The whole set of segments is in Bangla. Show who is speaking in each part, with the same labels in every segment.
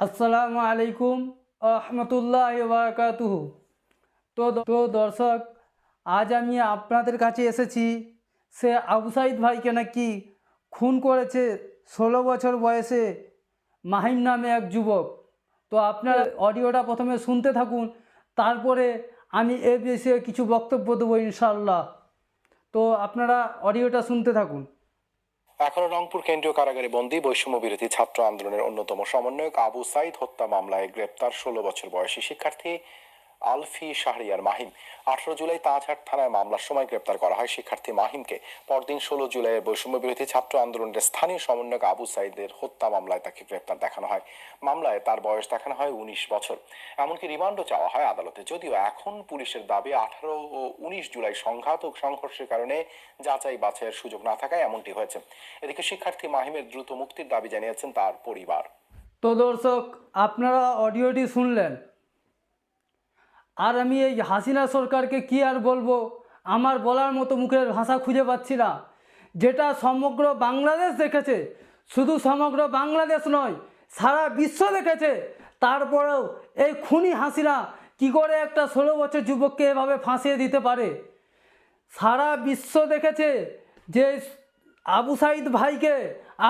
Speaker 1: আসসালামু আলাইকুম রহমতুল্লাহ বারাকাতুহু। তো দর্শক, আজ আমি আপনাদের কাছে এসেছি। সে আবু সাইদ ভাইকে নাকি খুন করেছে 16 বছর বয়সে মাহিম নামে এক যুবক। তো আপনার অডিওটা প্রথমে শুনতে থাকুন, তারপরে আমি এ বিষয়ে কিছু বক্তব্য দেবো ইনশাআল্লাহ। তো আপনারা অডিওটা শুনতে থাকুন।
Speaker 2: এখনো রংপুর কেন্দ্রীয় কারাগারে বন্দী বৈষম্য বিরোধী ছাত্র আন্দোলনের অন্যতম সমন্বয়ক আবু সাইদ হত্যা মামলায় গ্রেপ্তার 16 বছর বয়সী শিক্ষার্থী আলফি শাহরিয়ার মাহিম। 18 জুলাই তাজহাট থানায় মামলার সময় গ্রেপ্তার করা হয় শিক্ষার্থী মাহিমকে। পরদিন 16 জুলাইয়ের বৈষম্য বিরোধী ছাত্র আন্দোলনের স্থানীয় সমন্বয়ক আবু সাইদের হত্যা মামলায় তাকে গ্রেপ্তার দেখানো হয়। মামলায় তার বয়স দেখানো হয় 19 বছর। এমনকি রিমান্ডও চাওয়া হয় আদালতে। যদিও এখন পুলিশের দাবি 18 ও 19 জুলাই সংঘাত ও সংঘর্ষের কারণে যাচাই বাছাইয়ের সুযোগ না থাকায় এমনটি হয়েছে। এদিকে শিক্ষার্থী মাহিমের দ্রুত মুক্তির দাবি জানিয়েছেন তার পরিবার।
Speaker 1: তো দর্শক, আপনারা অডিওটি শুনলেন। আর আমি এই হাসিনা সরকারকে কি আর বলবো, আমার বলার মতো মুখের ভাষা খুঁজে পাচ্ছি না। যেটা সমগ্র বাংলাদেশ দেখেছে, শুধু সমগ্র বাংলাদেশ নয়, সারা বিশ্ব দেখেছে। তারপরেও এই খুনি হাসিনা কি করে একটা 16 বছর যুবককে এভাবে ফাঁসিয়ে দিতে পারে। সারা বিশ্ব দেখেছে যে আবু সাইদ ভাইকে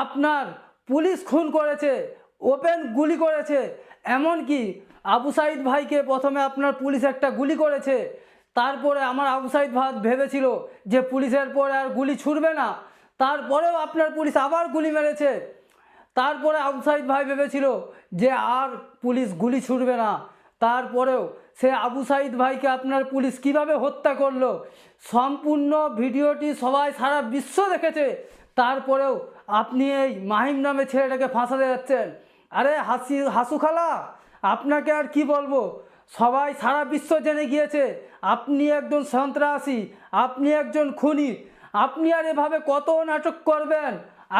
Speaker 1: আপনার পুলিশ খুন করেছে, ওপেন গুলি করেছে। এমনকি আবু সাইদ ভাইকে প্রথমে আপনার পুলিশ একটা গুলি করেছে, তারপরে আমার আবু সাইদ ভাই ভেবেছিল যে পুলিশের পরে আর গুলি ছুড়বে না, তারপরেও আপনার পুলিশ আবার গুলি মেরেছে। তারপরে আবু সাইদ ভাই ভেবেছিল যে আর পুলিশ গুলি ছুড়বে না, তারপরেও সে আবু সাইদ ভাইকে আপনার পুলিশ কিভাবে হত্যা করলো সম্পূর্ণ ভিডিওটি সবাই সারা বিশ্ব দেখেছে। তারপরেও আপনি এই মাহিম নামে ছেলেটাকে ফাঁসাতে যাচ্ছেন। আরে হাসু খালা, আপনাকে আর কি বলবো, সবাই সারা বিশ্ব জেনে গিয়েছে আপনি একজন সন্ত্রাসী, আপনি একজন খুনি। আপনি আর এভাবে কত নাটক করবেন?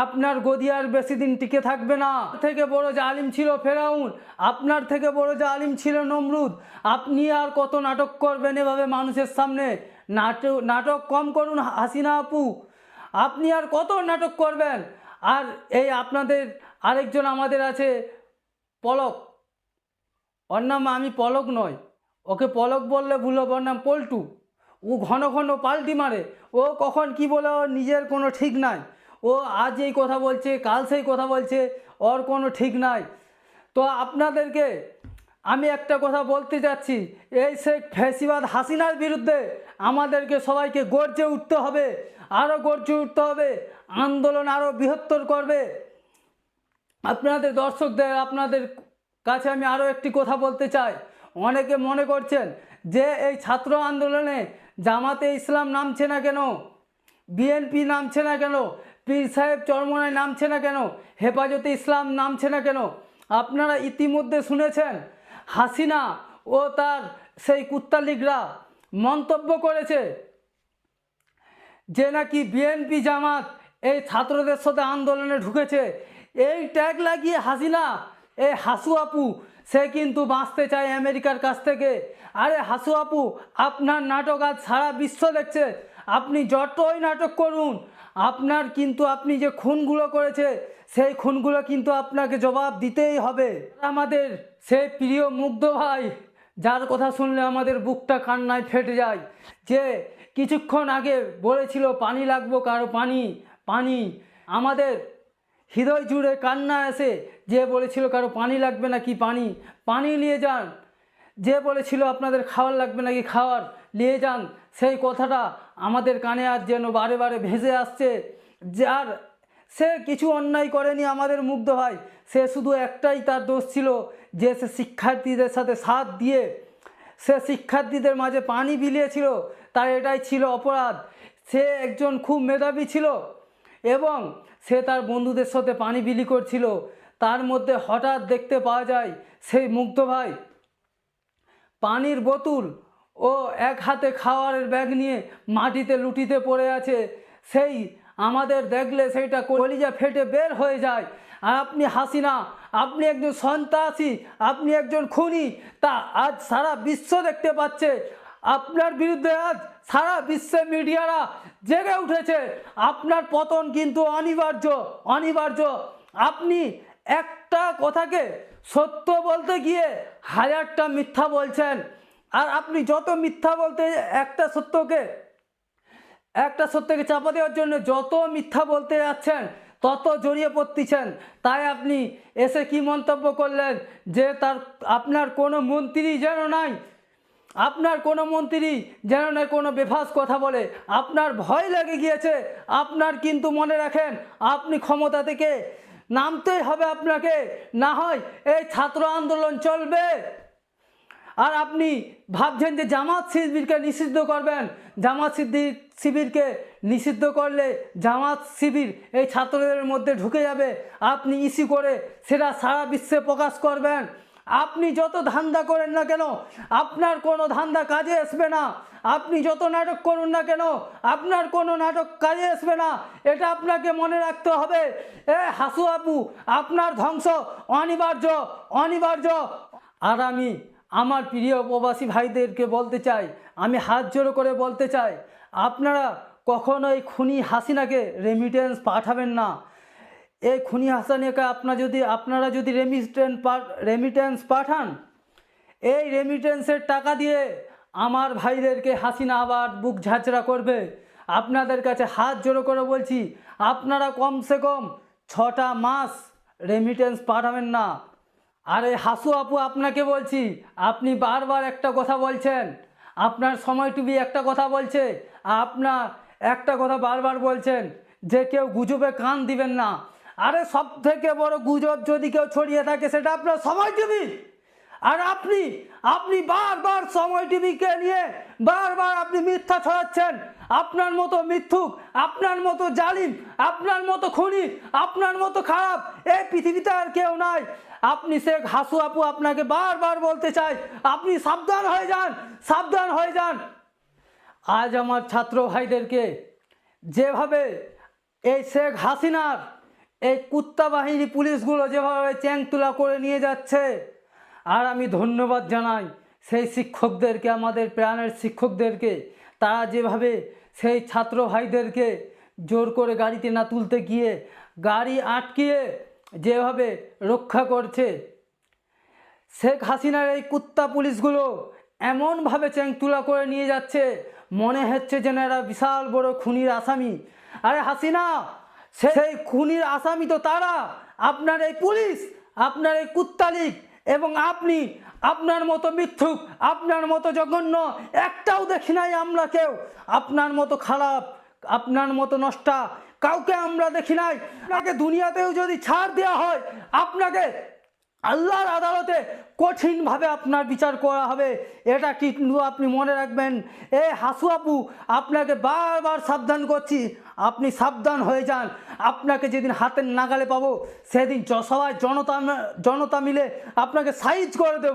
Speaker 1: আপনার গদি আর বেশি দিন টিকে থাকবে না। থেকে বড় জালিম ছিল ফেরাউন, আপনার থেকে বড় জালিম ছিল নমরুদ। আপনি আর কত নাটক করবেন এভাবে মানুষের সামনে? নাটক কম করুন হাসিনা আপু, আপনি আর কত নাটক করবেন? আর এই আপনাদের আরেকজন আমাদের আছে পলক, ওর নাম আমি পলক নয়, ওকে পলক বললে ভুল হবে, ওর নাম পল্টু। ও ঘন ঘন পাল্টি মারে, ও কখন কি বলে ওর নিজের কোনো ঠিক নাই। ও আজ এই কথা বলছে, কাল সেই কথা বলছে, ওর কোনো ঠিক নাই। তো আপনাদেরকে আমি একটা কথা বলতে যাচ্ছি, এই শেখ ফ্যাসিবাদ হাসিনার বিরুদ্ধে আমাদেরকে সবাইকে গর্জে উঠতে হবে, আরও গর্জে উঠতে হবে, আন্দোলন আরও বৃহত্তর করবে। আপনাদের দর্শকদের আপনাদের কাছে আমি আরও একটি কথা বলতে চাই। অনেকে মনে করছেন যে এই ছাত্র আন্দোলনে জামাতে ইসলাম নামছে না কেন, বিএনপি নামছে না কেন, পীর সাহেব চরমনায় নামছে না কেন, হেফাজতে ইসলাম নামছে না কেন। আপনারা ইতিমধ্যে শুনেছেন হাসিনা ও তার সেই কুত্তালিগরা মন্তব্য করেছে যে নাকি বিএনপি জামাত এই ছাত্রদের সাথে আন্দোলনে ঢুকেছে। এই ট্যাগ লাগিয়ে হাসিনা, এই হাসু আপু, সে কিন্তু বাঁচতে চায় আমেরিকার কাছ থেকে। আরে হাসু আপু, আপনার নাটক আজ সারা বিশ্ব দেখছে। আপনি যতই নাটক করুন, আপনার কিন্তু আপনি যে খুনগুলো করেছে সেই খুনগুলো কিন্তু আপনাকে জবাব দিতেই হবে। আমাদের সেই প্রিয় মুগ্ধ ভাই, যার কথা শুনলে আমাদের বুকটা কান্নায় ফেটে যায়, যে কিছুক্ষণ আগে বলেছিল পানি লাগবো কারো, পানি পানি, আমাদের হৃদয় জুড়ে কান্না আসে। যে বলেছিল কারো পানি লাগবে নাকি পানি, পানি নিয়ে যান। যে বলেছিল আপনাদের খাওয়ার লাগবে নাকি খাওয়ার নিয়ে যান, সেই কথাটা আমাদের কানে আজ যেন বারে বারে ভেসে আসছে। যার সে কিছু অন্যায় করেনি আমাদের মুগ্ধ ভাই, সে শুধু একটাই তার দোষ ছিল যে সে শিক্ষার্থীদের সাথে সাথ দিয়ে সে শিক্ষার্থীদের মাঝে পানি বিলিয়েছিল, তার এটাই ছিল অপরাধ। সে একজন খুব মেধাবী ছিল এবং সে তার বন্ধুদের সাথে পানি বিলি করছিল। তার মধ্যে হঠাৎ দেখতে পাওয়া যায় সেই মুগ্ধ ভাই পানির বোতল ও এক হাতে খাওয়ারের ব্যাগ নিয়ে মাটিতে লুটিতে পড়ে আছে। সেই আমাদের দেখলে সেইটা কলিজা ফেটে বের হয়ে যায়। আর আপনি হাসিনা, আপনি একজন সন্ত্রাসী, আপনি একজন খুনি, তা আজ সারা বিশ্ব দেখতে পাচ্ছে। আপনার বিরুদ্ধে আজ সারা বিশ্বের মিডিয়ারা জেগে উঠেছে। আপনার পতন কিন্তু অনিবার্য, অনিবার্য। আপনি একটা কথাকে সত্য বলতে গিয়ে হাজারটা মিথ্যা বলছেন। আর আপনি যত মিথ্যা বলতে একটা সত্যকে চাপা দেওয়ার জন্য যত মিথ্যা বলতে যাচ্ছেন তত জড়িয়ে পড়তেছেন। তাই আপনি এসে কি মন্তব্য করলেন যে আপনার কোনো মন্ত্রী যেন নাই, আপনার কোনো মন্ত্রী যেন না কোনো বেফাস কথা বলে, আপনার ভয় লেগে গিয়েছে। আপনার কিন্তু মনে রাখেন, আপনি ক্ষমতা থেকে নামতেই হবে আপনাকে, না হয় এই ছাত্র আন্দোলন চলবে। আর আপনি ভাবছেন যে জামাত শিবিরকে নিষিদ্ধ করবেন, জামাত শিবিরকে নিষিদ্ধ করলে জামাত শিবির এই ছাত্রদের মধ্যে ঢুকে যাবে, আপনি ইস্যু করে সেটা সারা বিশ্বে প্রকাশ করবেন। আপনি যত ধান্দা করেন না কেন আপনার কোনো ধান্দা কাজে আসবে না, আপনি যত নাটক করুন না কেন আপনার কোনো নাটক কাজে আসবে না, এটা আপনাকে মনে রাখতে হবে। হাসু আপু, আপনার ধ্বংস অনিবার্য, অনিবার্য। আর আমি আমার প্রিয় প্রবাসী ভাইদেরকে বলতে চাই, আমি হাত জোড়ো করে বলতে চাই, আপনারা কখনোই খুনি হাসিনাকে রেমিটেন্স পাঠাবেন না। এই খুনি হাসিনাকে আপনারা যদি রেমিটেন্স পাঠান, এই রেমিটেন্সের টাকা দিয়ে আমার ভাইদেরকে হাসিনা আবার বুক ঝাঁচড়া করবে। আপনাদের কাছে হাত জোড়ো করে বলছি, আপনারা কমসে কম 6টা মাস রেমিটেন্স পাঠাবেন না। আরে হাসু আপু, আপনাকে বলছি, আপনি বারবার একটা কথা বলছেন, আপনার সময় টিভি একটা কথা বলছে, আপনার একটা কথা বারবার বলছেন যে কেউ গুজবে কান দিবেন না। আরে সব থেকে বড় গুজব যদি কেউ ছড়িয়ে থাকে সেটা আপনার সময় টিভি। আর আপনি বারবার সময় টিভিকে নিয়ে বারবার আপনি মিথ্যা ছড়াচ্ছেন। আপনার মতো মিথ্যুক, আপনার মতো জালিম, আপনার মতো খুনি, আপনার মতো খারাপ এই পৃথিবীতে আর কেউ নাই। আপনি শেখ হাসু আপু, আপনাকে বারবার বলতে চাই, আপনি সাবধান হয়ে যান, সাবধান হয়ে যান। আজ আমার ছাত্র ভাইদেরকে যেভাবে এই শেখ হাসিনার এই কুত্তা বাহিনী পুলিশগুলো যেভাবে চ্যাংতুলা করে নিয়ে যাচ্ছে, আর আমি ধন্যবাদ জানাই সেই শিক্ষকদেরকে, আমাদের প্রাণের শিক্ষকদেরকে, তারা যেভাবে সেই ছাত্র ভাইদেরকে জোর করে গাড়িতে না তুলতে গিয়ে গাড়ি আটকিয়ে যেভাবে রক্ষা করছে। শেখ হাসিনার এই কুত্তা পুলিশগুলো এমনভাবে চ্যাংতুলা করে নিয়ে যাচ্ছে, মনে হচ্ছে যেন এরা বিশাল বড় খুনির আসামি। আরে হাসিনা, সেই খুনির আসামি তো তারা, আপনার এই পুলিশ, আপনার এই কুত্তা লীগ, এবং আপনি, আপনার মতো মিথ্যুক, আপনার মতো জঘন্য একটাও দেখি নাই আমরা কেউ। আপনার মতো খারাপ, আপনার মতো নষ্টা কাউকে আমরা দেখি নাই। আপনাকে দুনিয়াতেও যদি ছাড় দেওয়া হয়, আপনাকে আল্লাহর আদালতে কঠিনভাবে আপনার বিচার করা হবে, এটা কিন্তু আপনি মনে রাখবেন। হাসু আপু, আপনাকে বারবার সাবধান করছি, আপনি সাবধান হয়ে যান। আপনাকে যেদিন হাতের নাগালে পাবো সেদিন সবাই জনতা মিলে আপনাকে সাইজ করে দেব।